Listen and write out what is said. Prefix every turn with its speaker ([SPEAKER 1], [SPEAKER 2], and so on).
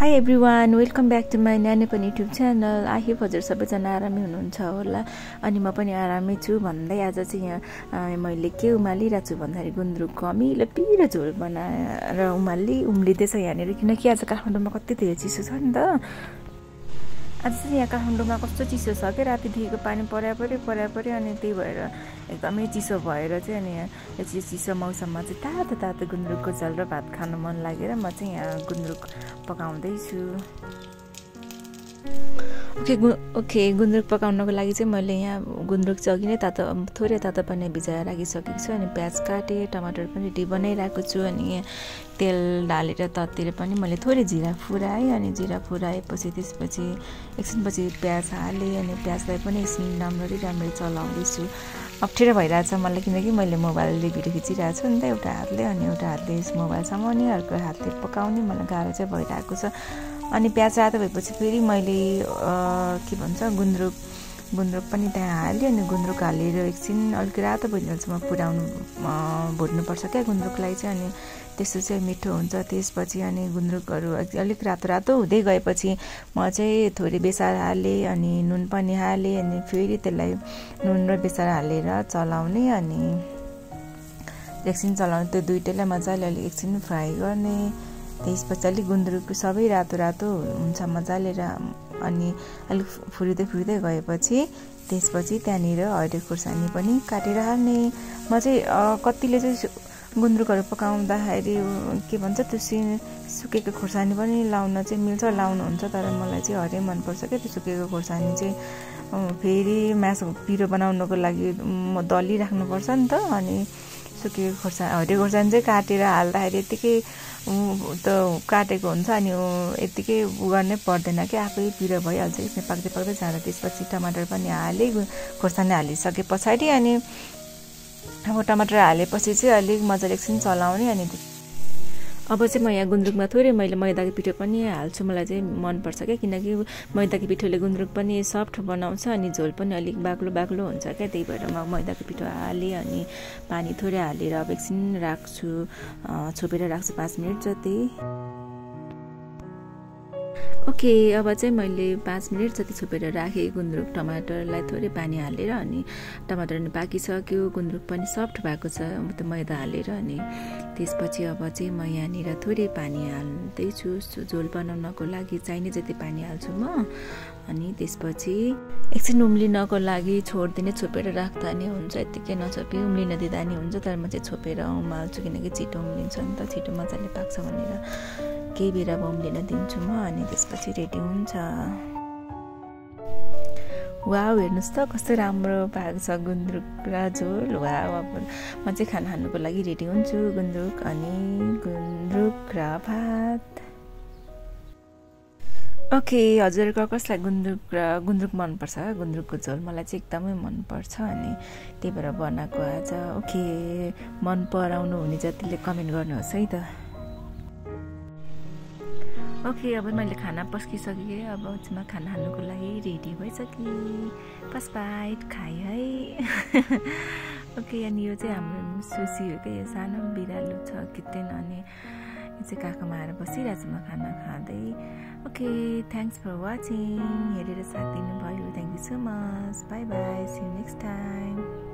[SPEAKER 1] High everyone, welcome back to my नानीपन YouTube channel. I hope हजुर सबैजना आरामै हुनुहुन्छ होला अनि म पनि आरामै छु भन्दै आज चाहिँ यहाँ मैले के उमालिरहेको छु भन्दाखेरि गुन्द्रुकको अमिलो पिरो झोल बनाएर उम्लिँदैछ यहाँनिर, किनकि आज काठमाडौँमा कति धेरै चिसो छ नि त। आज चाहिँ यहाँ काठमाडौँमा कस्तो चिसो छ क्या, रातिदेखिको पानी पर्यो अनि त्यही भएर एकदमै चिसो भएर चाहिँ अनि यो चिसो मौसममा चाहिँ तातो तातो गुन्द्रुकको झोल र भात खानु मन लागेर म चाहिँ यहाँ गुन्द्रुक पकाउँदैछु। ओके गुन्द्रुक पकाउनको लागि चाहिँ मैले यहाँ गुन्द्रुक चाहिँ अघि नै थोरै तातो पानी भिजाएर राखिसकेको छु अनि प्याज काटेँ, टमाटर पनि रेडी बनाइरहेको छु अनि यहाँ तेल ढालेर ततिर पनि मैले थोरै जिरा फुराएँ अनि जिरा फुराएपछि त्यसपछि एकछिनपछि प्याज हालेँ अनि प्याजलाई पनि एकछिन राम्ररी चलाउँदैछु। अप्ठ्यारो भइरहेछ मलाई किनकि मैले मोबाइलले भिडियो खिचिरहेको छु नि त एउटा हातले, अनि एउटा हातले मोबाइल समाउने अर्को हातले पकाउने, मलाई गाह्रो चाहिँ भइरहेको छ। अनि प्याज रातो भएपछि फेरि मैले के भन्छ गुन्द्रुक पनि त्यहाँ हालेँ अनि गुन्द्रुक हालेर एकछिन अलिक रातो भइन्जेलसम्म भुट्नुपर्छ क्या गुन्द्रुकलाई चाहिँ, अनि त्यस्तो चाहिँ मिठो हुन्छ। त्यसपछि अनि गुन्द्रुकहरू अलिक रातो हुँदै गएपछि म चाहिँ थोरै बेसार हालेँ अनि नुन पनि हालेँ अनि फेरि त्यसलाई नुन र बेसार हालेर चलाउने अनि एकछिन चलाउने, त्यो दुइटैलाई मजाले अलिक एकछिन फ्राई गर्ने। त्यसपछि अलिक गुन्द्रुक सबै रातो हुन्छ मजाले अनि अलिक फुरिँदै गएपछि त्यसपछि त्यहाँनिर हरियो खुर्सानी पनि काटेर हाल्ने। म चाहिँ कतिले चाहिँ गुन्द्रुकहरू पकाउँदाखेरि के भन्छ त्यो सुकेको खुर्सानी पनि लाउन चाहिँ मिल्छ, लाउनुहुन्छ, तर मलाई चाहिँ हरियो मनपर्छ क्या त्यो सुकेको खुर्सानी चाहिँ। फेरि मासु पिरो बनाउनको लागि दलिराख्नुपर्छ नि त, अनि सुकेको हरियो खुर्सानी चाहिँ काटेर हाल्दाखेरि यत्तिकै त काटेको हुन्छ अनि यत्तिकै गर्नै पर्दैन क्या, आफै पिरो भइहाल्छ यसमा पाक्दै जाँदा। त्यसपछि टमाटर पनि हालेँ, खुर्सानी हालिसके पछाडि अनि अब टमाटर हालेपछि चाहिँ अलिक मजाले एकछिन चलाउने अनि अब चाहिँ म यहाँ गुन्द्रुकमा थोरै मैले मैदाको पिठो पनि हाल्छु, मलाई चाहिँ मनपर्छ क्या, किनकि मैदाको पिठोले गुन्द्रुक पनि सफ्ट बनाउँछ अनि झोल पनि अलिक बाक्लो हुन्छ क्या, त्यही भएर म मैदाको पिठो हालेँ अनि पानी थोरै हालेर अब एकछिन छोपेर राख्छु 5 मिनट जति। ओके अब चाहिँ मैले 5 मिनट जति छोपेर राखेँ गुन्द्रुक, टमाटरलाई थोरै पानी हालेर अनि टमाटर पनि पाकिसक्यो, गुन्द्रुक पनि सफ्ट भएको छ त्यो मैदा हालेर। अनि त्यसपछि अब चाहिँ म यहाँनिर थोरै पानी हाल्दैछु झोल बनाउनको लागि चाहिने जति पानी हाल्छु म। अनि त्यसपछि एकछिन उम्लिनको लागि छोपेर राख्दा नि हुन्छ, यत्तिकै नछोपी उम्लिन दिँदा नि हुन्छ, तर म चाहिँ छोपेर उमाल्छु किनकि छिटो उम्लिन्छ नि त, छिटो मजाले पाक्छ भनेर केही बेर अब उम्लिन दिन्छु म अनि त्यसपछि रेडी हुन्छ। वाउ हेर्नुहोस् त कस्तो राम्रो भएको छ गुन्द्रुक र झोल। वाउ अब म चाहिँ खाना खानुको लागि रेडी हुन्छु, गुन्द्रुक र भात। ओके हजुरहरूको कसलाई गुन्द्रुक मनपर्छ? गुन्द्रुकको झोल मलाई चाहिँ एकदमै मनपर्छ अनि त्यही भएर बनाएको आज। ओके मन पराउनु हुने जतिले कमेन्ट गर्नुहोस् है त। ओके अब मैले खाना पस्किसकेँ, अब चाहिँ म खाना खानुको लागि रेडी भइसकेँ, फर्स्ट बाइट खाएँ है। ओके अनि यो चाहिँ हाम्रो सुसी हो क्या, यो सानो बिरालो छ किटेन अनि यो चाहिँ काखमा आएर बसिरहेको छु म खाना खाँदै। ओके थ्याङ्क्स फर वाचिङ, हेरेर साथ दिनुभयो, thank you so much, bye bye, see you next time.